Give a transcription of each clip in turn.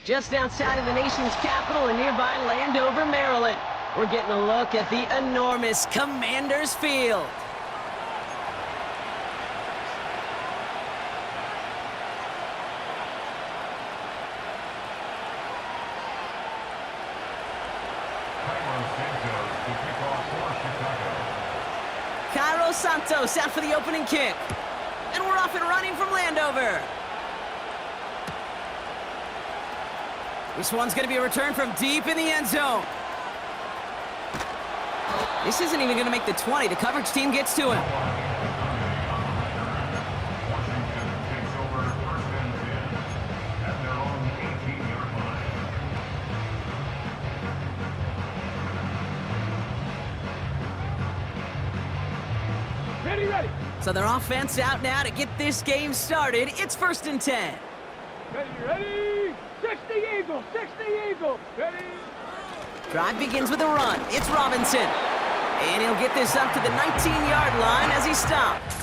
Just outside of the nation's capital in nearby Landover, Maryland, we're getting a look at the enormous Commanders Field. Cairo Santos out for the opening kick. And we're off and running from Landover. This one's going to be a return from deep in the end zone. This isn't even going to make the 20. The coverage team gets to him. Ready. So their offense out now to get this game started. It's 1st and 10. Ready. 60 Eagle, ready. Drive begins with a run. It's Robinson. And he'll get this up to the 19-yard line as he stops.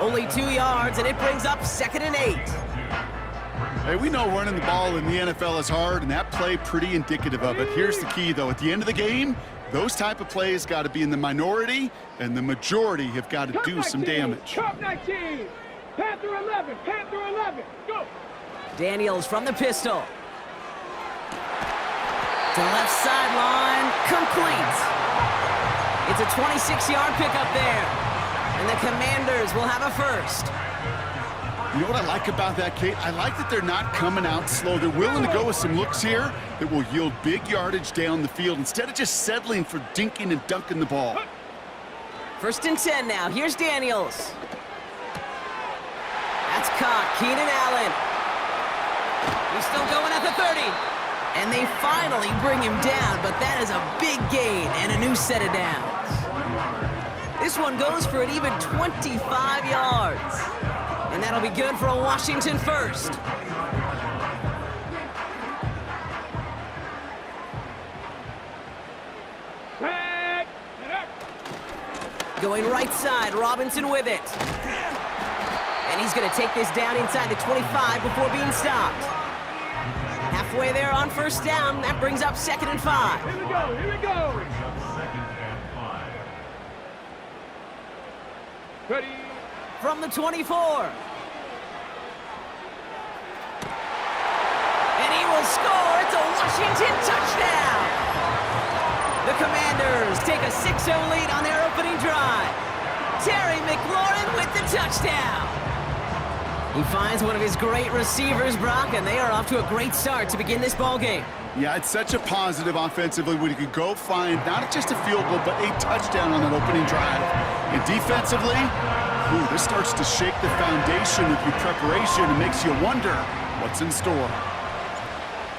Only 2 yards, and it brings up 2nd and 8. Hey, we know running the ball in the NFL is hard, and that play pretty indicative of it. Here's the key, though. At the end of the game, those type of plays got to be in the minority, and the majority have got to do some damage. Top 19, Panther 11, go! Daniels from the pistol. To the left sideline, complete. It's a 26-yard pickup there. And the Commanders will have a first. You know what I like about that, Kate? I like that they're not coming out slow. They're willing to go with some looks here that will yield big yardage down the field instead of just settling for dinking and dunking the ball. 1st and 10 now. Here's Daniels. That's caught. Keenan Allen. He's still going at the 30. And they finally bring him down, but that is a big gain and a new set of downs. This one goes for an even 25 yards. And that'll be good for a Washington first. Going right side, Robinson with it. And he's going to take this down inside the 25 before being stopped. Halfway there on 1st down, that brings up 2nd and 5. Here we go. Ready. From the 24. And he will score. It's a Washington touchdown. The Commanders take a 6-0 lead on their opening drive. Terry McLaurin with the touchdown. He finds one of his great receivers, Brock, and they are off to a great start to begin this ball game. Yeah, it's such a positive offensively when you can go find not just a field goal, but a touchdown on that opening drive. And defensively, this starts to shake the foundation of your preparation and makes you wonder what's in store.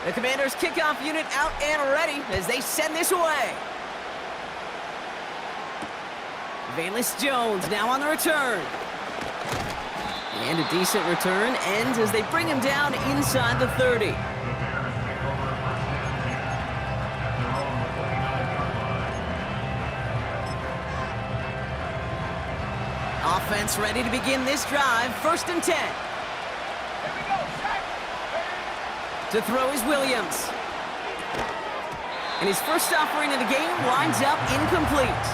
The Commanders' kickoff unit out and ready as they send this away. Valus Jones now on the return. And a decent return ends as they bring him down inside the 30. Offense ready to begin this drive. 1st and 10. To throw is Williams. And his first offering of the game winds up incomplete.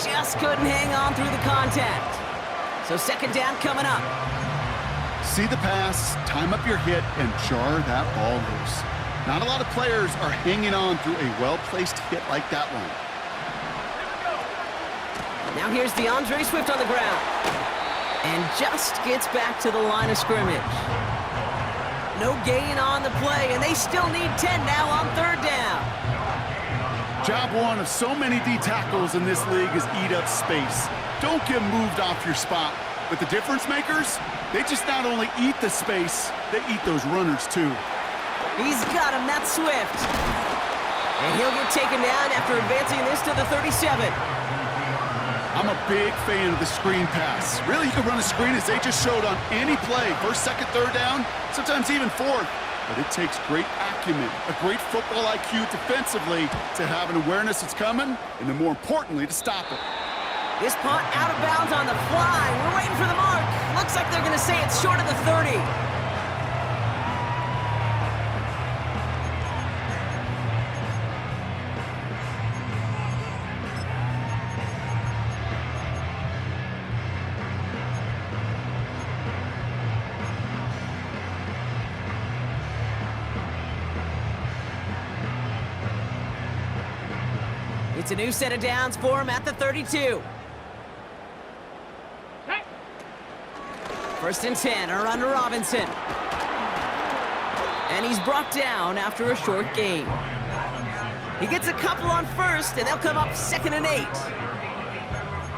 Just couldn't hang on through the contact. So second down coming up. See the pass, time up your hit, and jar that ball loose. Not a lot of players are hanging on through a well-placed hit like that one. Now here's DeAndre Swift on the ground. And just gets back to the line of scrimmage. No gain on the play, and they still need 10 now on third down. Job one of so many D tackles in this league is eat up space. Don't get moved off your spot. But the difference makers, they just not only eat the space, they eat those runners too. He's got him, that's Swift. And he'll get taken down after advancing this to the 37. I'm a big fan of the screen pass. Really, you can run a screen as they just showed on any play. First, second, third down, sometimes even fourth. But it takes great acumen, a great football IQ defensively to have an awareness it's coming, and then more importantly, to stop it. This punt out of bounds on the fly. We're waiting for the mark. Looks like they're going to say it's short of the 30. It's a new set of downs for him at the 32. First and 10, a run to Robinson. And he's brought down after a short gain. He gets a couple on first, and they'll come up second and 8.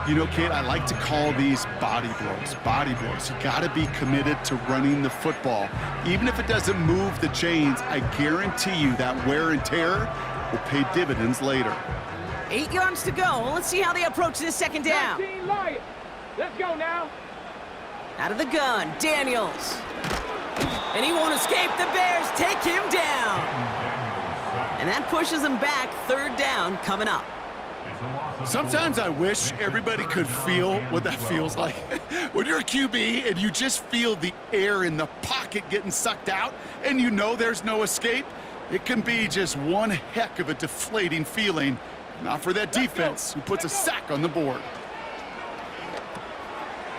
You know, Kate, I like to call these body blows. Body blows. You got to be committed to running the football. Even if it doesn't move the chains, I guarantee you that wear and tear will pay dividends later. 8 yards to go. Let's see how they approach this second down. Let's go now. Out of the gun, Daniels. And he won't escape. The Bears take him down. And that pushes him back. Third down coming up. Sometimes I wish everybody could feel what that feels like. When you're a QB and you just feel the air in the pocket getting sucked out and you know there's no escape, it can be just one heck of a deflating feeling. Not for that defense who puts a sack on the board.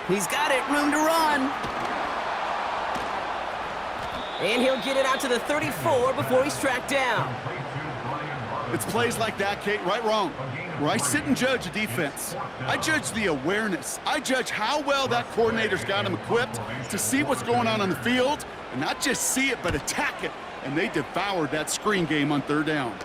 He's got it, room to run. And he'll get it out to the 34 before he's tracked down. It's plays like that, Kate, right, wrong, where I sit and judge a defense. I judge the awareness. I judge how well that coordinator's got him equipped to see what's going on the field, and not just see it, but attack it. And they devoured that screen game on third down.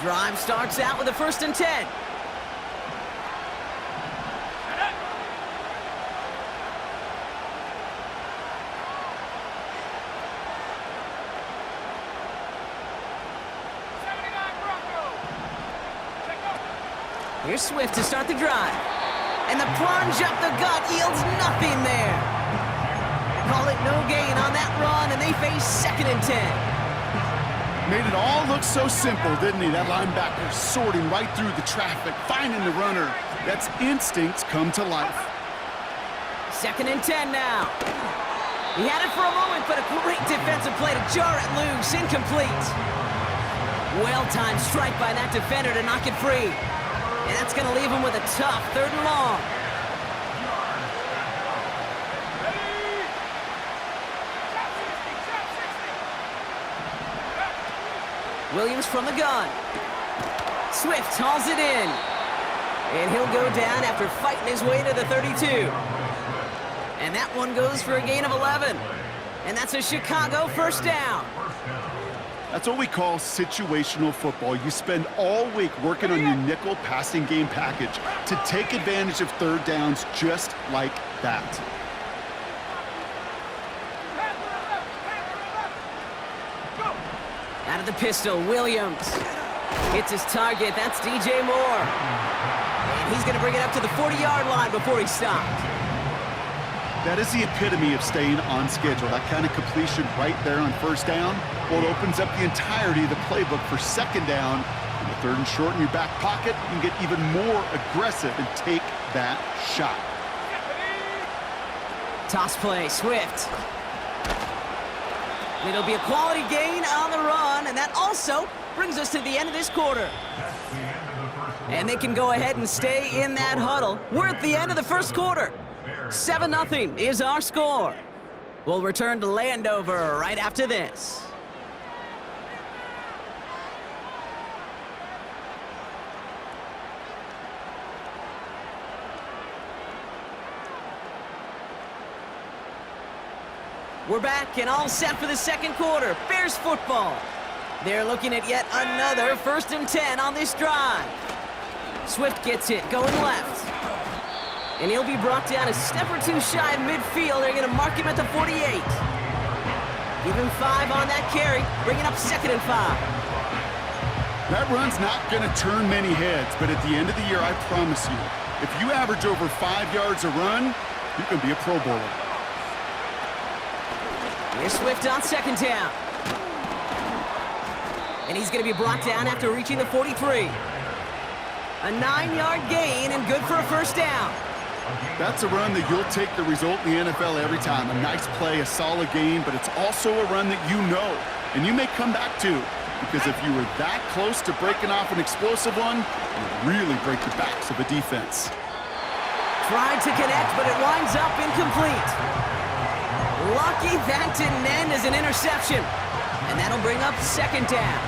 Drive starts out with a first and 10. Here's Swift to start the drive. And the plunge up the gut yields nothing there. Call it no gain on that run, and they face second and 10. Made it all look so simple, didn't he? That linebacker sorting right through the traffic, finding the runner. That's instincts come to life. Second and 10 now. He had it for a moment, but a great defensive play to jar it loose. Incomplete. Well-timed strike by that defender to knock it free. And that's going to leave him with a tough third and long. Williams from the gun. Swift hauls it in. And he'll go down after fighting his way to the 32. And that one goes for a gain of 11. And that's a Chicago first down. That's what we call situational football. You spend all week working on your nickel passing game package to take advantage of third downs just like that. Out of the pistol, Williams hits his target. That's DJ Moore. And he's going to bring it up to the 40-yard line before he stopped. That is the epitome of staying on schedule. That kind of completion right there on first down. Well, it opens up the entirety of the playbook for second down. And the third and short in your back pocket, you can get even more aggressive and take that shot. Toss play, Swift. It'll be a quality gain on the run, and that also brings us to the end of this quarter. And they can go ahead and stay in that huddle. We're at the end of the first quarter. 7-0 is our score. We'll return to Landover right after this. We're back and all set for the second quarter. Bears football. They're looking at yet another 1st and 10 on this drive. Swift gets it, going left. And he'll be brought down a step or two shy of midfield. They're going to mark him at the 48. Give him 5 on that carry, bringing up 2nd and 5. That run's not going to turn many heads, but at the end of the year, I promise you, if you average over 5 yards a run, you can be a Pro Bowler. Here's Swift on 2nd down. And he's going to be brought down after reaching the 43. A 9-yard gain and good for a 1st down. That's a run that you'll take the result in the NFL every time. A nice play, a solid gain, but it's also a run that you know, and you may come back to, because if you were that close to breaking off an explosive one, you'd really break the backs of a defense. Tried to connect, but it winds up incomplete. Lucky that didn't end as an interception, and that'll bring up 2nd down.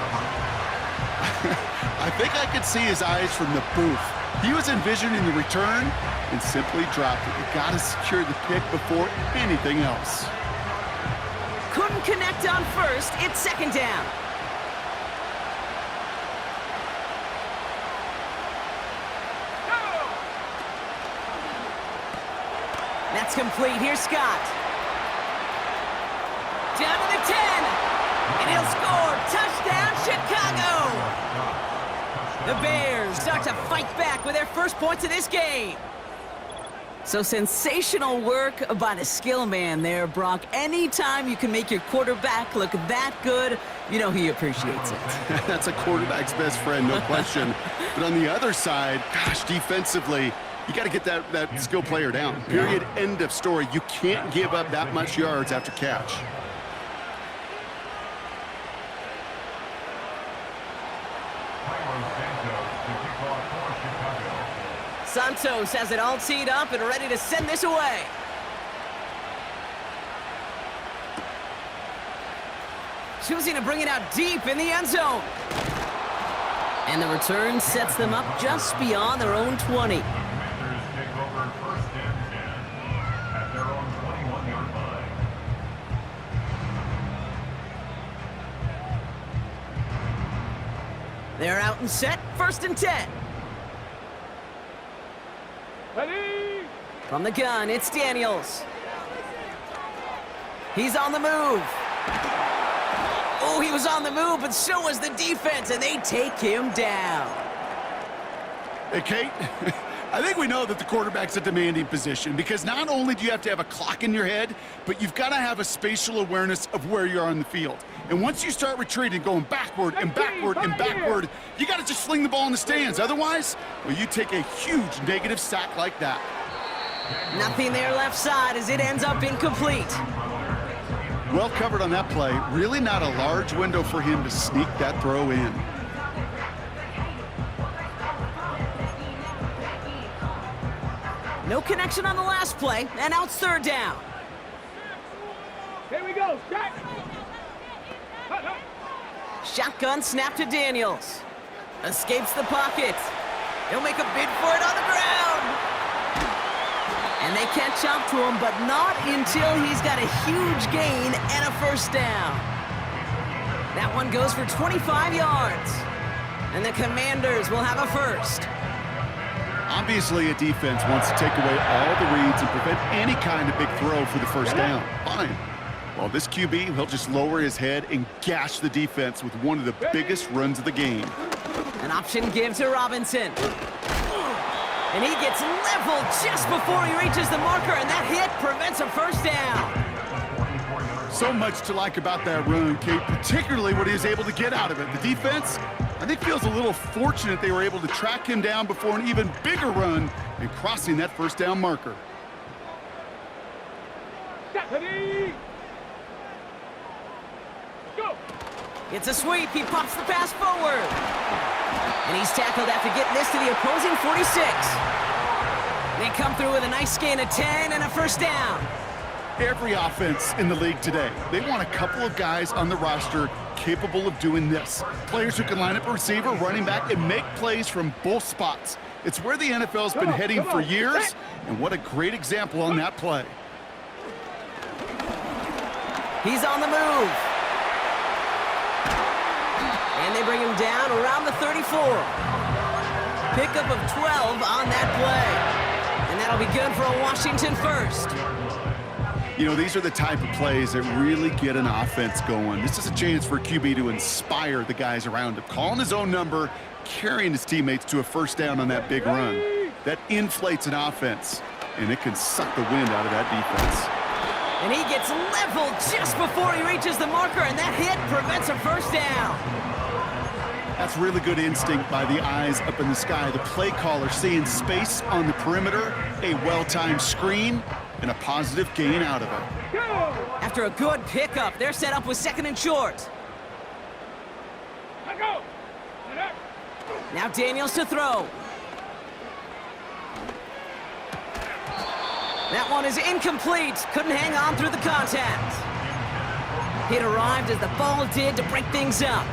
I think I could see his eyes from the booth. He was envisioning the return and simply dropped it. You got to secure the pick before anything else. Couldn't connect on 1st. It's 2nd down. That's complete. Here's Scott. Down to the 10. And he'll score. Touchdown, Chicago. The Bears start to fight back with their first points of this game. So sensational work by the skill man there, Brock. Anytime you can make your quarterback look that good, you know he appreciates it. That's a quarterback's best friend, no question. But on the other side, gosh, defensively, you got to get that skill player down. Period, end of story. You can't give up that much yards after catch. Santos has it all teed up and ready to send this away. Choosing to bring it out deep in the end zone. And the return sets them up just beyond their own 20. They're out and set, 1st and 10. Ready? From the gun, it's Daniels. He's on the move. Oh, he was on the move, but so was the defense, and they take him down. Hey, Kate, I think we know that the quarterback's a demanding position because not only do you have to have a clock in your head, but you've got to have a spatial awareness of where you are on the field. And once you start retreating, going backward and backward and backward, you got to just fling the ball in the stands. Otherwise, well, you take a huge negative sack like that. Nothing there left side as it ends up incomplete. Well covered on that play. Really not a large window for him to sneak that throw in. No connection on the last play, and out 3rd down. Here we go. Shot. Shotgun snap to Daniels. Escapes the pocket. He'll make a bid for it on the ground. And they catch up to him, but not until he's got a huge gain and a 1st down. That one goes for 25 yards. And the Commanders will have a 1st. Obviously, a defense wants to take away all the reads and prevent any kind of big throw for the first down. Fine. Well, this QB, he'll just lower his head and gash the defense with one of the biggest runs of the game. An option give to Robinson. And he gets leveled just before he reaches the marker, and that hit prevents a first down. So much to like about that run, Kate, particularly what he was able to get out of it. The defense, I think, feels a little fortunate they were able to track him down before an even bigger run and crossing that first down marker. Ready? Go! It's a sweep. He pops the pass forward. And he's tackled after getting this to the opposing 46. They come through with a nice gain of 10 and a first down. Every offense in the league today, they want a couple of guys on the roster capable of doing this. Players who can line up a receiver, running back, and make plays from both spots. It's where the NFL's been heading for years, and what a great example on that play. He's on the move. And they bring him down around the 34. Pickup of 12 on that play. And that'll be good for a Washington first. You know, these are the type of plays that really get an offense going. This is a chance for QB to inspire the guys around him. Calling his own number, carrying his teammates to a first down on that big run. That inflates an offense, and it can suck the wind out of that defense. And he gets leveled just before he reaches the marker, and that hit prevents a first down. That's really good instinct by the eyes up in the sky. The play caller seeing space on the perimeter, a well-timed screen, and a positive gain out of it. After a good pickup, they're set up with second and short. Let go! Now Daniels to throw. That one is incomplete. Couldn't hang on through the contact. It arrived as the ball did to break things up.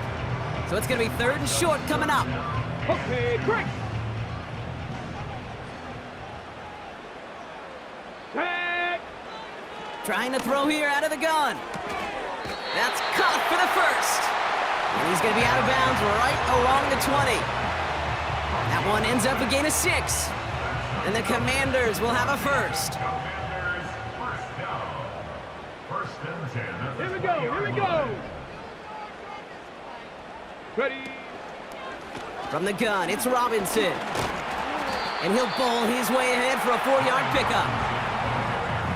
So it's going to be third and short coming up. Okay, great! Trying to throw here out of the gun. That's caught for the first. And he's going to be out of bounds right along the 20. That one ends up a gain of 6. And the Commanders will have a first. Here we go, here we go! Ready? From the gun, it's Robinson. And he'll bowl his way ahead for a 4-yard pickup.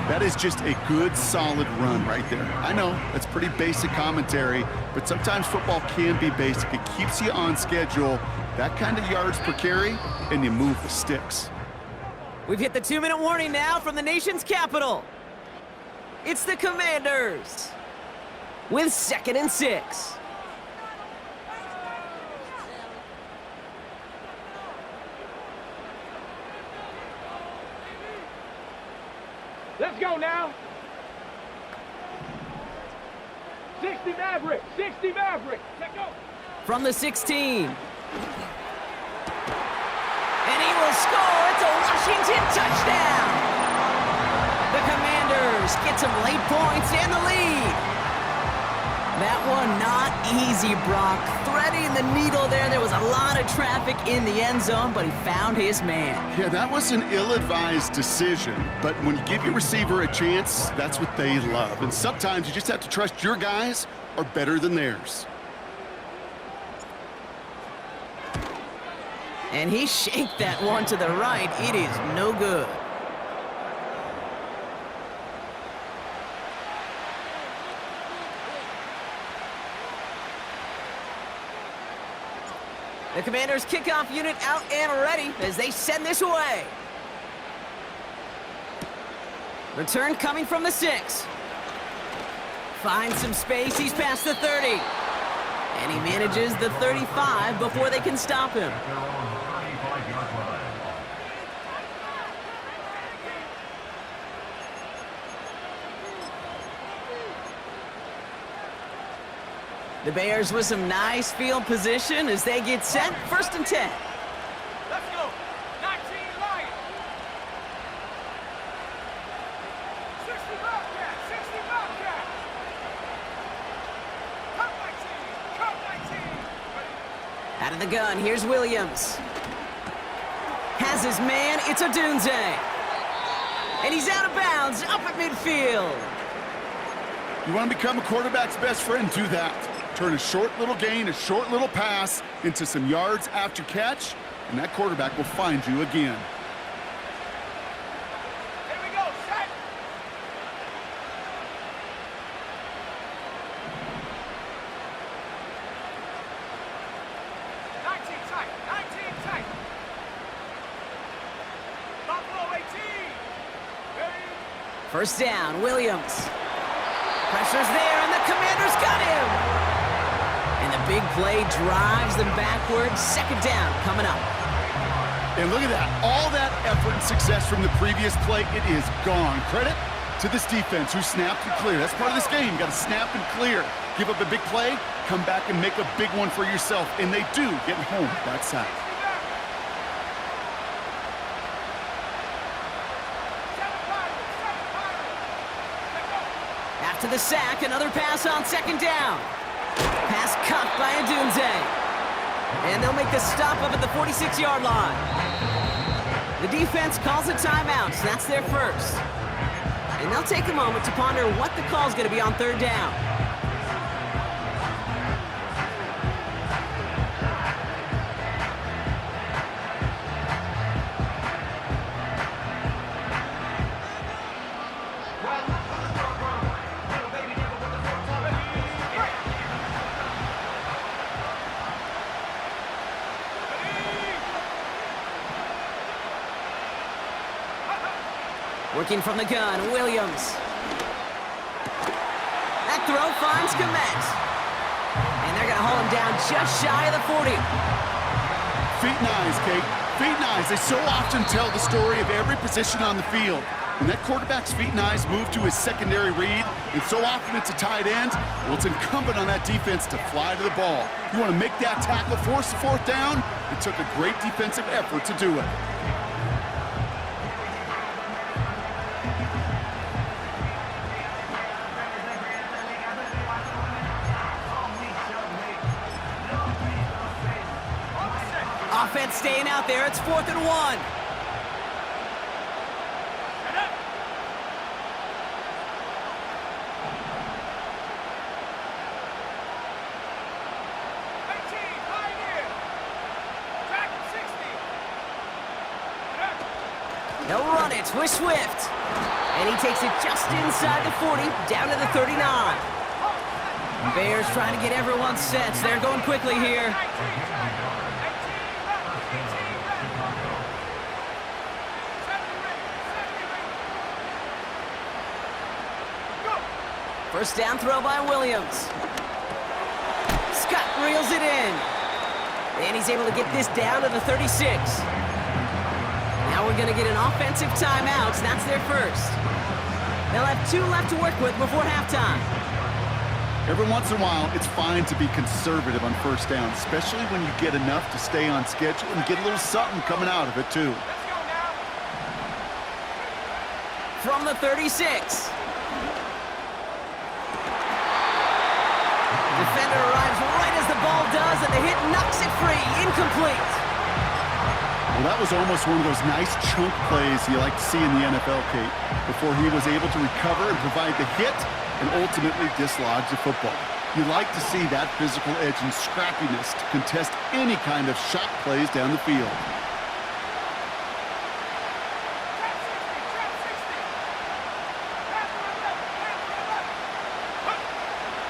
That is just a good, solid run right there. I know, that's pretty basic commentary, but sometimes football can be basic. It keeps you on schedule, that kind of yards per carry, and you move the sticks. We've hit the 2-minute warning now from the nation's capital. It's the Commanders with 2nd and 6. Let's go now. 60 Maverick, 60 Maverick. Let's go. From the 16. And he will score. It's a Washington touchdown. The Commanders get some late points and the lead. That one not easy, Brock. Threading the needle there. There was a lot of traffic in the end zone, but he found his man. Yeah, that was an ill-advised decision, but when you give your receiver a chance, that's what they love. And sometimes you just have to trust your guys are better than theirs. And he shaked that one to the right. It is no good. The Commanders' kickoff unit out and ready as they send this away. Return coming from the 6. Finds some space. He's past the 30. And he manages the 35 before they can stop him. The Bears with some nice field position as they get set. 1st and 10. Let's go. 19 Lions. 60 Bobcats, 60 Bobcats. Cut 19, cut 19. Out of the gun, here's Williams. Has has his man. It's Odunze. And he's out of bounds, up at midfield. You want to become a quarterback's best friend, do that. Turn a short little gain, a short little pass into some yards after catch, and that quarterback will find you again. Here we go, set. Nineteen tight. Buffalo 18. Ready? First down, Williams. Pressure's there, and the Commanders got him. And the big play drives them backwards. Second down coming up. And look at that. All that effort and success from the previous play, it is gone. Credit to this defense who snapped and cleared. That's part of this game. You got to snap and clear. Give up a big play, come back and make a big one for yourself. And they do get home that sack. After the sack, another pass on second down. Pass caught by Odunze. And they'll make the stop up at the 46-yard line. The defense calls a timeout, so that's their first. And they'll take a moment to ponder what the call's going to be on third down. Working from the gun, Williams. That throw finds Komet. And they're going to hold him down just shy of the 40. Feet and eyes, Kate. Feet and eyes. They so often tell the story of every position on the field. When that quarterback's feet and eyes move to his secondary read, and so often it's a tight end, well, it's incumbent on that defense to fly to the ball. You want to make that tackle, force the fourth down? It took a great defensive effort to do it. Offense staying out there. It's 4th and 1. They'll run it with Swift. And he takes it just inside the 40, down to the 39. Bears trying to get everyone set. They're going quickly here. First down throw by Williams. Scott reels it in. And he's able to get this down to the 36. Now we're going to get an offensive timeout. That's their first. They'll have 2 left to work with before halftime. Every once in a while, it's fine to be conservative on first down, especially when you get enough to stay on schedule and get a little something coming out of it, too. From the 36. Defender arrives right as the ball does, and the hit knocks it free. Incomplete. Well, that was almost one of those nice chunk plays you like to see in the NFL, Kate, before he was able to recover and provide the hit and ultimately dislodge the football. You like to see that physical edge and scrappiness to contest any kind of shot plays down the field.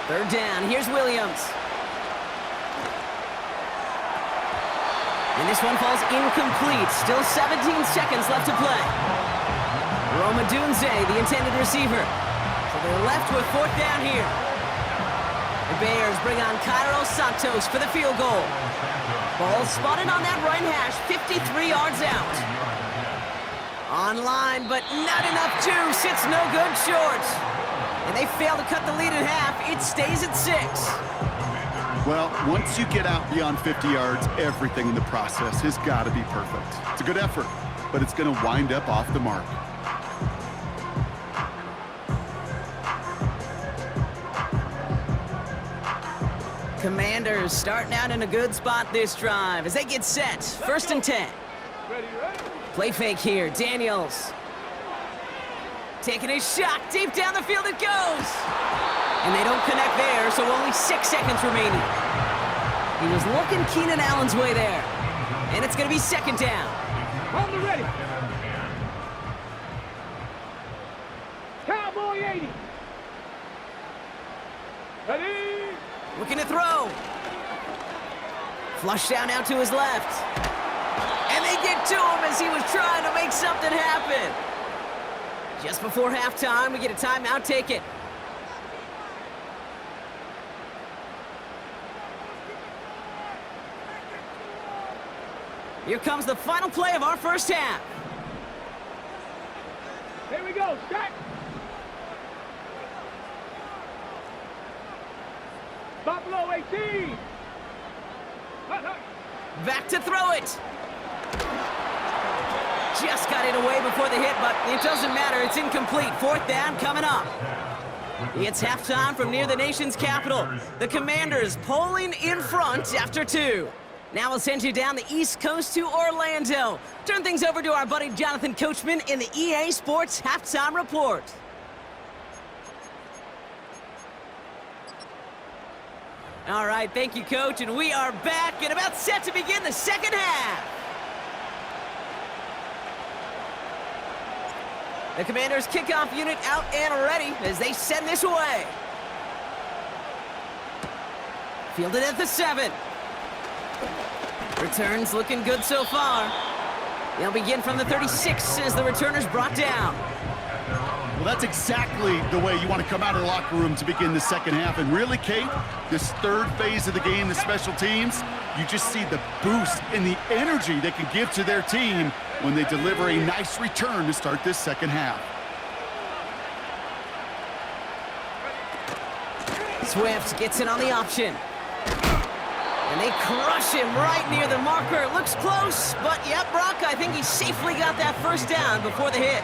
Third down, here's Williams. And this one falls incomplete. Still 17 seconds left to play. Rome Odunze, the intended receiver. So they're left with 4th down here. The Bears bring on Cairo Santos for the field goal. Ball spotted on that right hash, 53 yards out. On line, but not enough juice. It's no good short. And they fail to cut the lead in half. It stays at 6. Well, once you get out beyond 50 yards, everything in the process has got to be perfect. It's a good effort, but it's going to wind up off the mark. Commanders starting out in a good spot this drive as they get set. 1st and 10. Ready, ready. Play fake here, Daniels. Taking a shot, deep down the field it goes. And they don't connect there, so only 6 seconds remaining. He was looking Keenan Allen's way there. And it's going to be second down. On the ready. Cowboy 80. Ready. Looking to throw. Flush down out to his left. And they get to him as he was trying to make something happen. Just before halftime, we get a timeout. Take it. Here comes the final play of our first half. Here we go. Stack. Buffalo 18. Back to throw it. Just got it away before the hit, but it doesn't matter. It's incomplete. Fourth down coming up. It's halftime from near the nation's capital. The Commanders pulling in front after 2. Now we'll send you down the East Coast to Orlando. Turn things over to our buddy Jonathan Coachman in the EA Sports Halftime Report. All right, thank you, Coach, and we are back and about set to begin the second half. The Commanders' kickoff unit out and ready as they send this away. Fielded at the 7. Returns looking good so far. They'll begin from the 36 as the returner's brought down. Well, that's exactly the way you want to come out of the locker room to begin the second half. And really, Kate, this third phase of the game, the special teams, you just see the boost and the energy they can give to their team when they deliver a nice return to start this second half. Swift gets in on the option. And they crush him right near the marker. Looks close, but yep, Brock, I think he safely got that first down before the hit.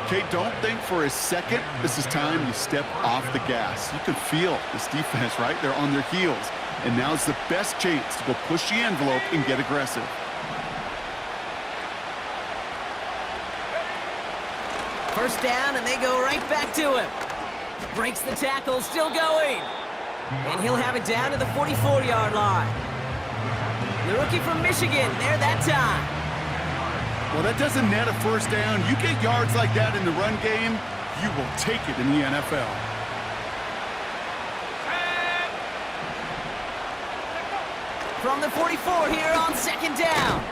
Kate, don't think for a second this is time you step off the gas. You can feel this defense, right? They're on their heels. And now's the best chance to go push the envelope and get aggressive. First down, and they go right back to him. Breaks the tackle, still going. And he'll have it down to the 44-yard line. The rookie from Michigan, there that time. Well, that doesn't net a first down. You get yards like that in the run game, you will take it in the NFL. From the 44 here on second down.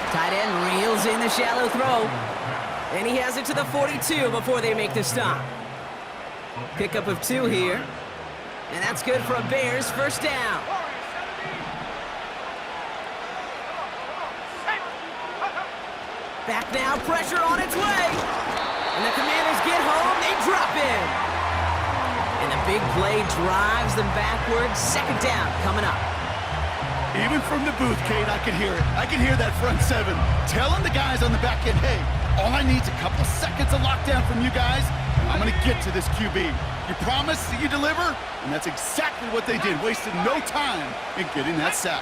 Tight end reels in the shallow throw. And he has it to the 42 before they make the stop. Pickup of 2 here. And that's good for a Bears first down. Back now, pressure on its way. And the Commanders get home, they drop in. And the big play drives them backwards. Second down coming up. Even from the booth, Kate, I can hear it. I can hear that front 7 telling the guys on the back end, hey, all I need is a couple seconds of lockdown from you guys, and I'm going to get to this QB. You promise that you deliver? And that's exactly what they did. Wasted no time in getting that sack.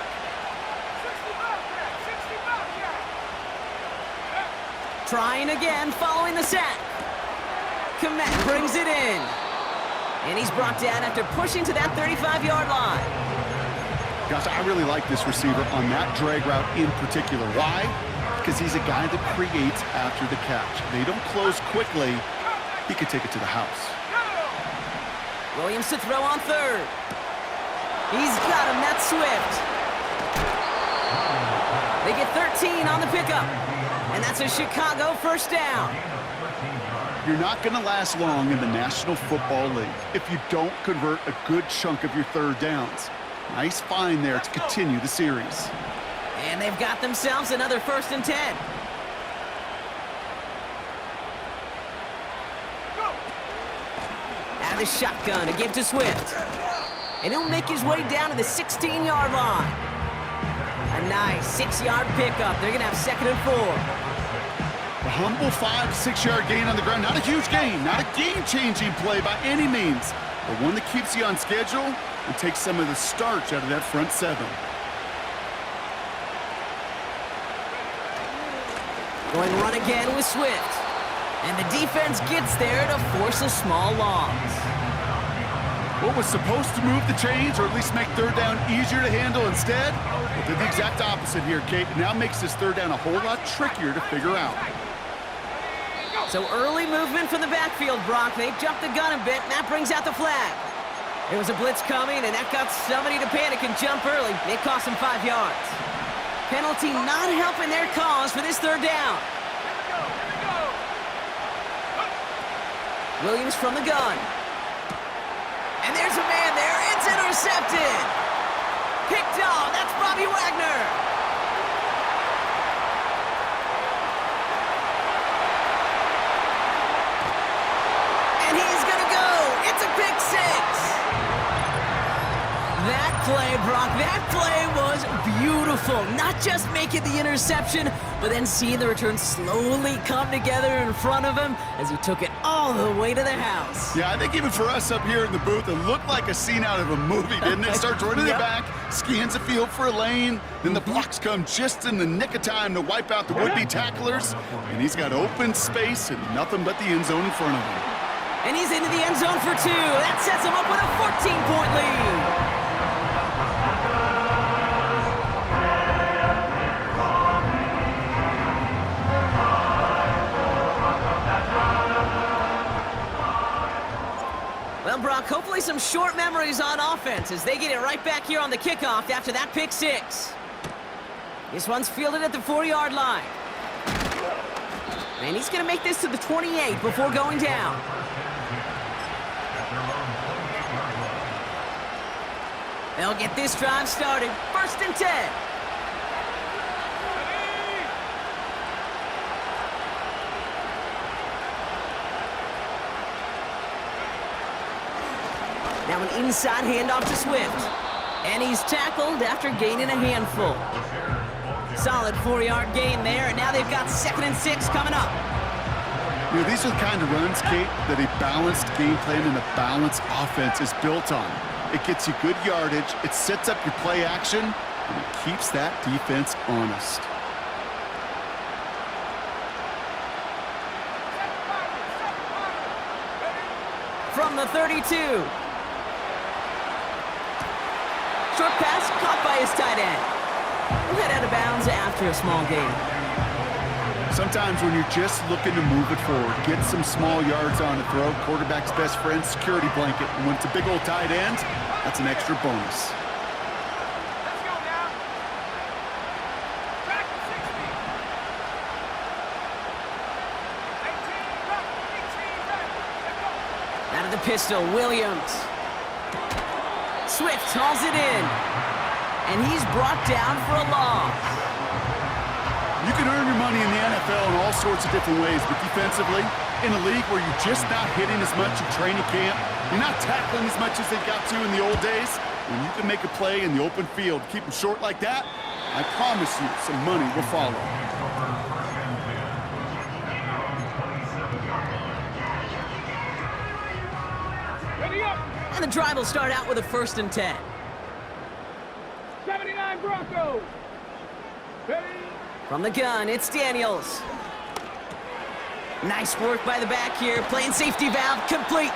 Trying again, following the sack. Komet brings it in. And he's brought down after pushing to that 35-yard line. Gosh, I really like this receiver on that drag route in particular. Why? Because he's a guy that creates after the catch. They don't close quickly. He could take it to the house. Williams to throw on third. He's got him, that's Swift. They get 13 on the pickup. And that's a Chicago first down. You're not going to last long in the National Football League if you don't convert a good chunk of your third downs. Nice find there to continue the series. And they've got themselves another 1st and 10. Out of the shotgun, a give to Swift. And he'll make his way down to the 16-yard line. A nice 6-yard pickup. They're going to have 2nd and 4. A humble 5 to 6-yard gain on the ground. Not a huge gain, not a game-changing play by any means, but one that keeps you on schedule and takes some of the starch out of that front 7. Going run again with Swift. And the defense gets there to force a small loss. What was supposed to move the chains, or at least make third down easier to handle instead, well, did the exact opposite here, Kate. Now makes this third down a whole lot trickier to figure out. So early movement from the backfield, Brock. They jumped the gun a bit, and that brings out the flag. There was a blitz coming, and that got somebody to panic and jump early. It cost them 5 yards. Penalty not helping their cause for this third down. Williams from the gun. And there's a man there. It's intercepted. Picked off. That's Bobby Wagner. And he's going to go. It's a pick six. That play, Brock, that play was beautiful. Not just making the interception, but then seeing the return slowly come together in front of him as he took it all the way to the house. Yeah, I think even for us up here in the booth, it looked like a scene out of a movie, didn't it? Starts running it back, scans the field for a lane, then the blocks come just in the nick of time to wipe out the would-be tacklers, and he's got open space and nothing but the end zone in front of him. And he's into the end zone for 2. That sets him up with a 14-point lead. Well, Brock, hopefully some short memories on offense as they get it right back here on the kickoff after that pick six. This one's fielded at the 4-yard line. And he's going to make this to the 28 before going down. They'll get this drive started. 1st and 10. Now an inside handoff to Swift. And he's tackled after gaining a handful. Solid 4-yard gain there, and now they've got 2nd and 6 coming up. You know, these are the kind of runs, Kate, that a balanced game plan and a balanced offense is built on. It gets you good yardage, it sets up your play action, and it keeps that defense honest. From the 32. Short pass caught by his tight end. We'll head out of bounds after a small gain. Sometimes when you're just looking to move it forward, get some small yards on a throw, quarterback's best friend, security blanket. And when it's a big old tight end, that's an extra bonus. Let's go now. Back to 60. 18 back. 18 back. Let's go. Out of the pistol, Williams. Swift hauls it in. And he's brought down for a loss. You can earn your money in the NFL in all sorts of different ways, but defensively, in a league where you're just not hitting as much in training camp, you're not tackling as much as they got to in the old days, when you can make a play in the open field, keep them short like that, I promise you some money will follow. Ready up. And the drive will start out with a 1st and 10. 79 Broncos. Ready. From the gun, it's Daniels. Nice work by the back here, playing safety valve complete.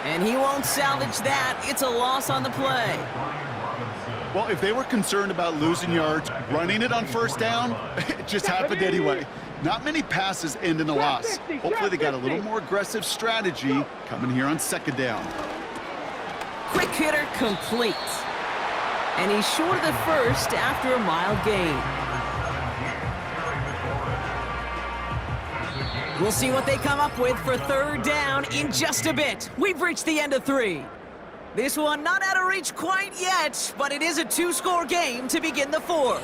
And he won't salvage that. It's a loss on the play. Well, if they were concerned about losing yards, running it on 1st down, it just happened anyway. Not many passes end in a loss. Hopefully they got a little more aggressive strategy coming here on 2nd down. Quick hitter complete. And he's short of the 1st after a mild gain. We'll see what they come up with for 3rd down in just a bit. We've reached the end of 3. This one not out of reach quite yet, but it is a 2-score game to begin the 4th.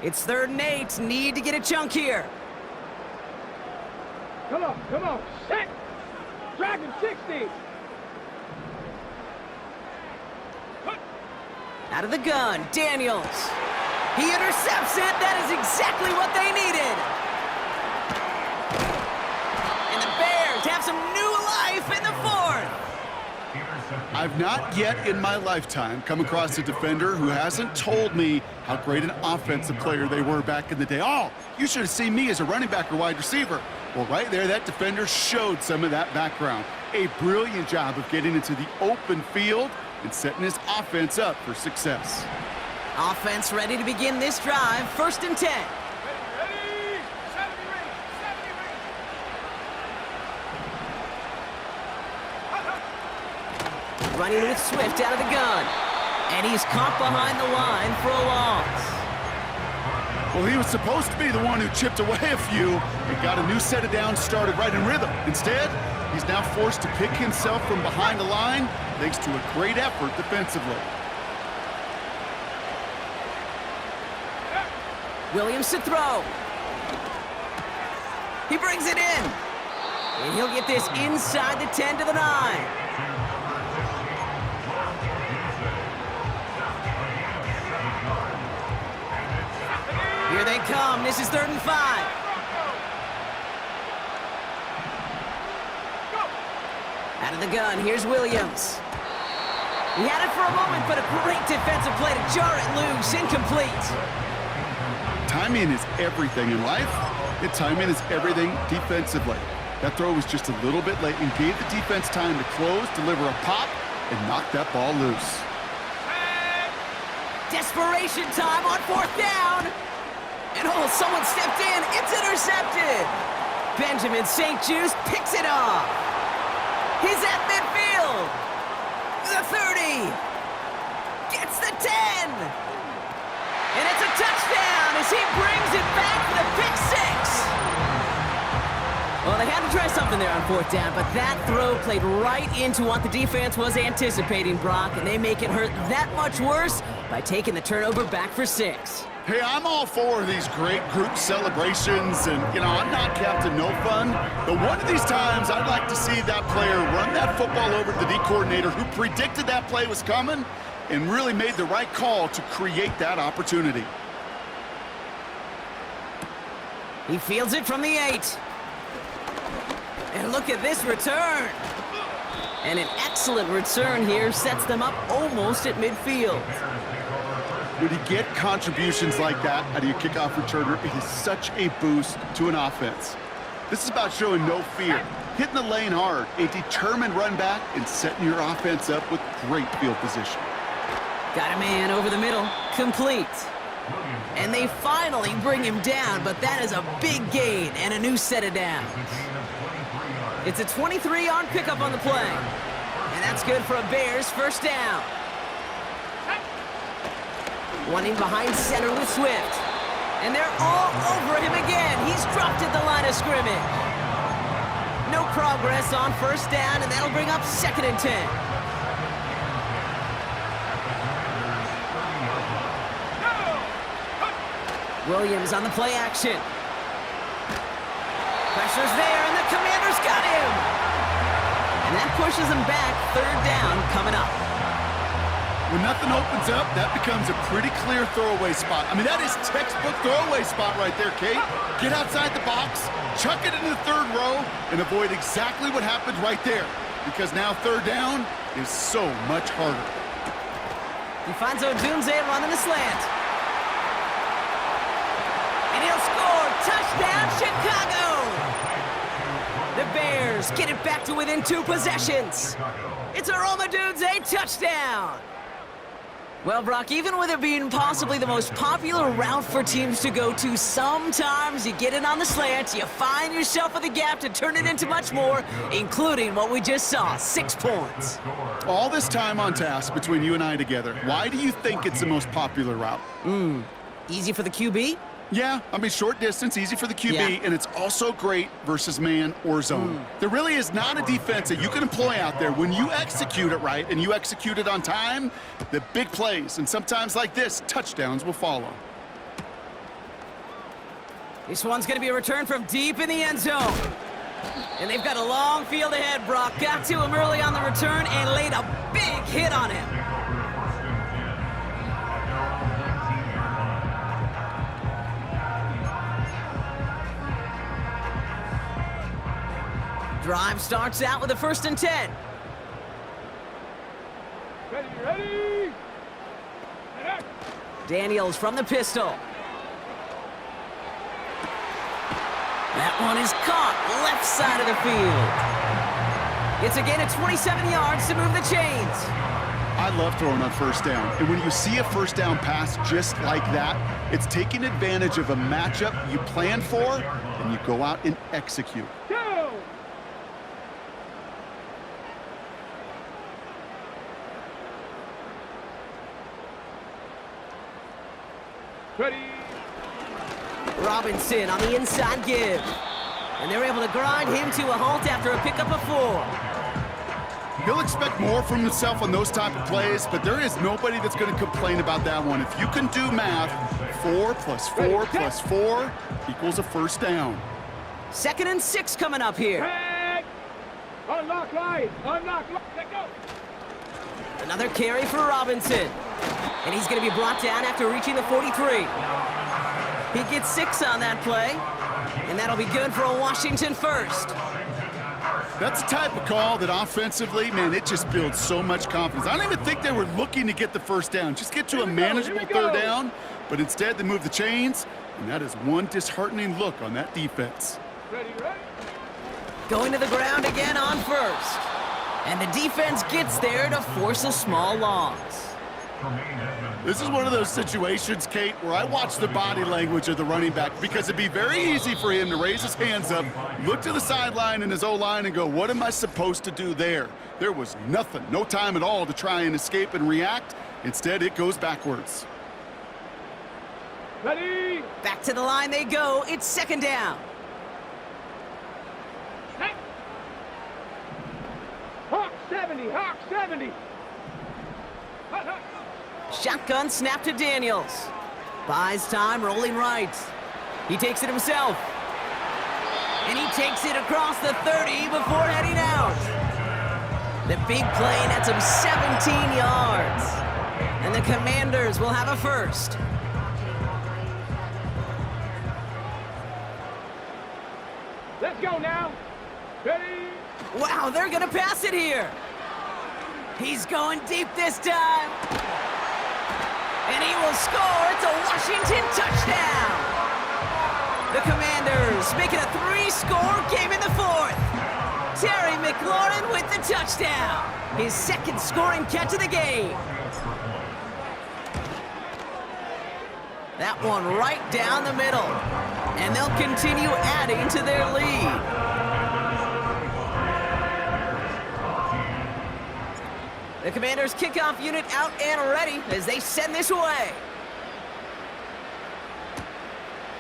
It's 3rd and 8. Need to get a chunk here. Come on. Set. Dragon 60. Out of the gun, Daniels. He intercepts it. That is exactly what they needed. And the Bears I've not yet in my lifetime come across a defender who hasn't told me how great an offensive player they were back in the day. Oh, you should have seen me as a running back or wide receiver. Well, right there, that defender showed some of that background. A brilliant job of getting into the open field and setting his offense up for success. Offense ready to begin this drive. 1st and 10. Ready, 70 ready. Running with Swift out of the gun. And he's caught behind the line for a loss. Well, he was supposed to be the one who chipped away a few and got a new set of downs started right in rhythm. Instead, he's now forced to pick himself from behind the line thanks to a great effort defensively. Williams to throw. He brings it in. And he'll get this inside the 10 to the 9. Here they come. This is 3rd and 5. Out of the gun, here's Williams. He had it for a moment, but a great defensive play to jar it loose. Incomplete. Timing is everything in life, and timing is everything defensively. That throw was just a little bit late and gave the defense time to close, deliver a pop, and knock that ball loose. Desperation time on 4th down. And oh, someone stepped in. It's intercepted. Benjamin St. Juste picks it off. He's at midfield. The 30. Gets the 10. And it's a touchdown as he brings it back for the pick 6. Well, they had to try something there on 4th down, but that throw played right into what the defense was anticipating, Brock, and they make it hurt that much worse by taking the turnover back for 6. Hey, I'm all for these great group celebrations, and, you know, I'm not Captain No Fun, but one of these times I'd like to see that player run that football over to the D coordinator who predicted that play was coming and really made the right call to create that opportunity. He fields it from the 8. And look at this return. And an excellent return here sets them up almost at midfield. When you get contributions like that out of your kickoff returner, it is such a boost to an offense. This is about showing no fear, hitting the lane hard, a determined run back, and setting your offense up with great field position. Got a man over the middle, complete. And they finally bring him down, but that is a big gain and a new set of downs. It's a 23-yard pickup on the play. And that's good for a Bears 1st down. Running behind center with Swift. And they're all over him again. He's dropped at the line of scrimmage. No progress on 1st down, and that'll bring up 2nd and 10. Williams on the play action. Pressure's there, and the Commanders got him. And that pushes them back. 3rd down coming up. When nothing opens up, that becomes a pretty clear throwaway spot. I mean, that is textbook throwaway spot right there, Kate. Get outside the box, chuck it into the 3rd row, and avoid exactly what happened right there. Because now 3rd down is so much harder. He finds Odunze running the slant. And he'll score. Touchdown, Chicago! The Bears get it back to within 2 possessions. It's a Rome Odunze touchdown. Well, Brock, even with it being possibly the most popular route for teams to go to, sometimes you get it on the slant, you find yourself with a gap to turn it into much more, including what we just saw, 6 points. All this time on task between you and I together, why do you think it's the most popular route? Easy for the QB? Yeah, I mean, short distance, easy for the QB, Yeah. and it's also great versus man or zone. There really is not a defense that you can employ out there. When you execute it right and you execute it on time, the big plays, and sometimes like this, touchdowns will follow. This one's going to be a return from deep in the end zone. And they've got a long field ahead, Brock. Got to him early on the return and laid a big hit on him. Drive starts out with a 1st and 10. Ready? Daniels from the pistol. That one is caught left side of the field. It's a gain of 27 yards to move the chains. I love throwing on first down. And when you see a first down pass just like that, it's taking advantage of a matchup you plan for, and you go out and execute. Go! Ready? Robinson on the inside give. And they're able to grind him to a halt after a pickup of 4. He'll expect more from himself on those type of plays, but there is nobody that's going to complain about that one. If you can do math, 4 plus 4 plus 4 equals a first down. 2nd and 6 coming up here. Head! Unlock line! Unlock line! Let go! Another carry for Robinson. And he's going to be brought down after reaching the 43. He gets 6 on that play. And that'll be good for a Washington first. That's the type of call that offensively, man, it just builds so much confidence. I don't even think they were looking to get the first down. Just get to a manageable third down. But instead, they move the chains. And that is one disheartening look on that defense. Ready, ready? Going to the ground again on first. And the defense gets there to force a small loss. This is one of those situations, Kate, where I watch the body language of the running back because it'd be very easy for him to raise his hands up, look to the sideline in his O-line and go, what am I supposed to do there? There was nothing, no time at all to try and escape and react. Instead, it goes backwards. Ready? Back to the line they go. It's 2nd down. Hey! Hawk 70! Hawk 70! Hut, hut. Shotgun snap to Daniels. Buys time, rolling right. He takes it himself. And he takes it across the 30 before heading out. The big play nets him 17 yards. And the Commanders will have a first. Let's go now. Ready? Wow, they're gonna pass it here. He's going deep this time. And he will score. It's a Washington touchdown. The Commanders make it a 3-score game in the 4th. Terry McLaurin with the touchdown. His 2nd scoring catch of the game. That one right down the middle. And they'll continue adding to their lead. The Commanders' kickoff unit out and ready as they send this away.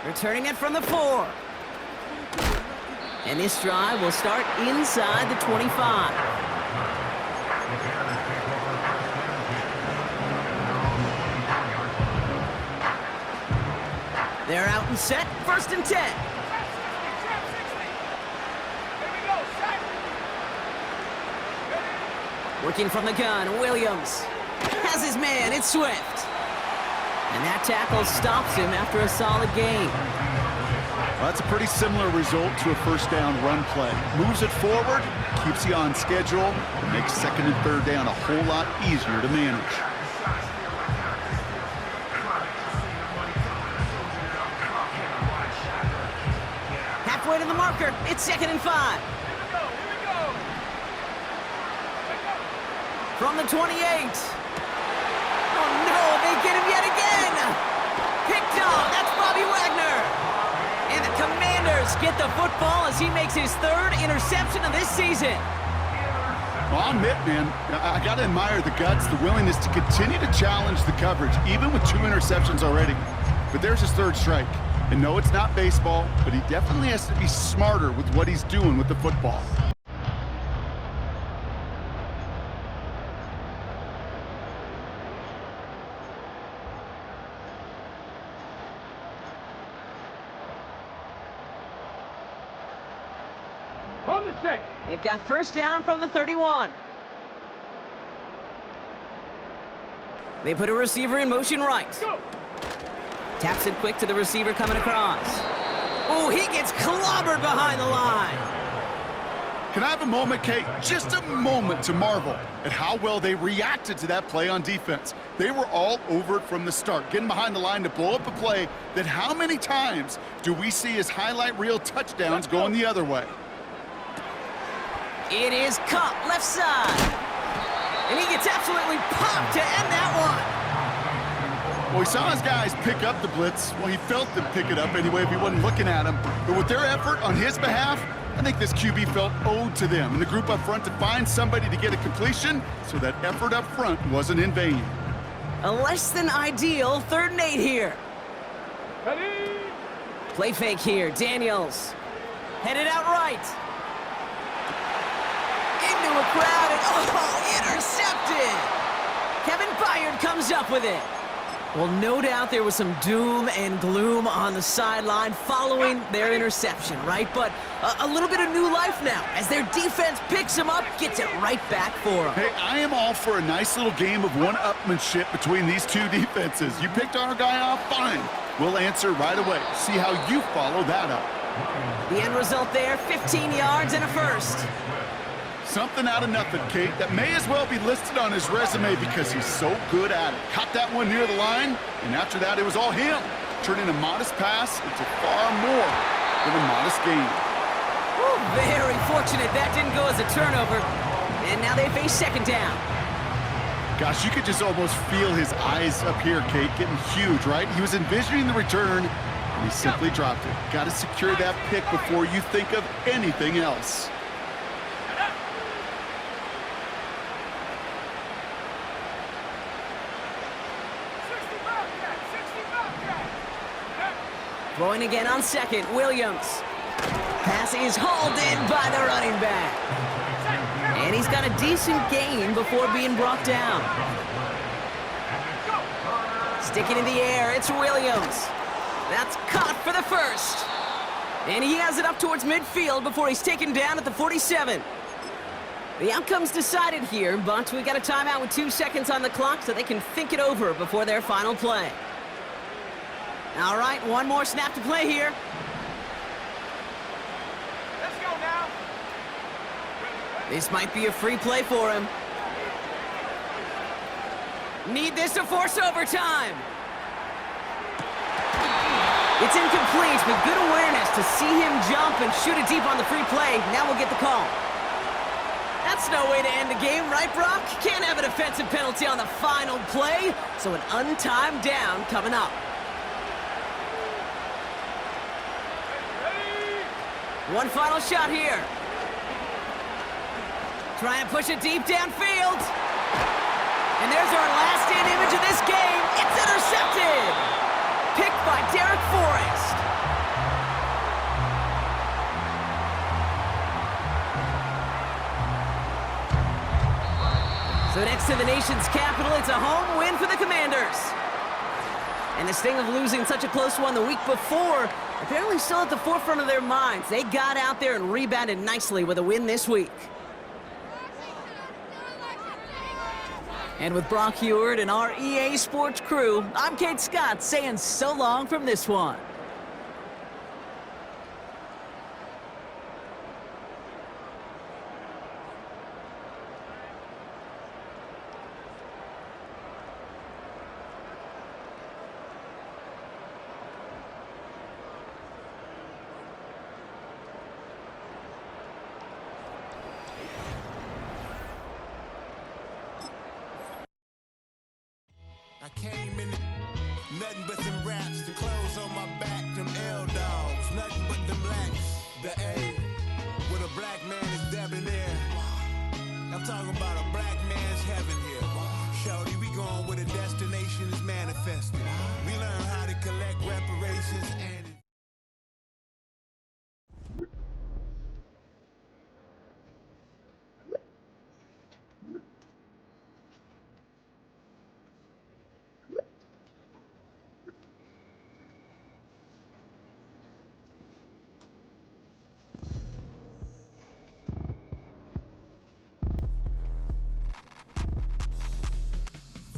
Returning it from the 4. And this drive will start inside the 25. They're out and set, 1st and 10. Working from the gun, Williams has his man, it's Swift. And that tackle stops him after a solid gain. Well, that's a pretty similar result to a first down run play. Moves it forward, keeps you on schedule, and makes 2nd and 3rd down a whole lot easier to manage. Halfway to the marker, it's 2nd and 5. From the 28. Oh no, they get him yet again. Picked off, that's Bobby Wagner. And the Commanders get the football as he makes his 3rd interception of this season. Well, I'll admit, man, I got to admire the guts, the willingness to continue to challenge the coverage, even with 2 interceptions already. But there's his 3rd strike. And no, it's not baseball, but he definitely has to be smarter with what he's doing with the football. On the set. They've got first down from the 31. They put a receiver in motion right. Go. Taps it quick to the receiver coming across. Oh, he gets clobbered behind the line. Can I have a moment, Kate? Just a moment to marvel at how well they reacted to that play on defense. They were all over it from the start, getting behind the line to blow up a play that how many times do we see as highlight reel touchdowns going the other way? It is Cup, left side. And he gets absolutely popped to end that one. Well, he saw his guys pick up the blitz. Well, he felt them pick it up anyway if he wasn't looking at him. But with their effort on his behalf, I think this QB felt owed to them and the group up front to find somebody to get a completion, so that effort up front wasn't in vain. A less than ideal 3rd and 8 here. Ready? Play fake here, Daniels. Headed out right. Into a crowd and, intercepted! Kevin Byard comes up with it. Well, no doubt there was some doom and gloom on the sideline following their interception, right? But a little bit of new life now as their defense picks them up, gets it right back for them. Hey, I am all for a nice little game of one-upmanship between these two defenses. You picked our guy off, fine. We'll answer right away. See how you follow that up. The end result there, 15 yards and a first. Something out of nothing, Kate, that may as well be listed on his resume because he's so good at it. Caught that one near the line, and after that, it was all him. Turning a modest pass into far more than a modest gain. Ooh, very fortunate that didn't go as a turnover. And now they face 2nd down. Gosh, you could just almost feel his eyes up here, Kate, getting huge, right? He was envisioning the return, and he simply dropped it. Got to secure that pick before you think of anything else. Throwing again on 2nd, Williams. Pass is hauled in by the running back. And he's got a decent gain before being brought down. Sticking in the air, it's Williams. That's caught for the first. And he has it up towards midfield before he's taken down at the 47. The outcome's decided here, but we got a timeout with 2 seconds on the clock so they can think it over before their final play. All right, one more snap to play here. Let's go now. This might be a free play for him. Need this to force overtime. It's incomplete, but good awareness to see him jump and shoot it deep on the free play. Now we'll get the call. That's no way to end the game, right, Brock? Can't have a defensive penalty on the final play, so an untimed down coming up. One final shot here. Trying to push it deep downfield. And there's our last-in image of this game. It's intercepted. Picked by Derek Forrest. So next to the nation's capital, it's a home win for the Commanders. And the sting of losing such a close one the week before, apparently still at the forefront of their minds. They got out there and rebounded nicely with a win this week. And with Brock Heward and our EA Sports crew, I'm Kate Scott saying so long from this one. I came in nothing but them raps, the clothes on my back, them L dogs, nothing but them blacks, the A.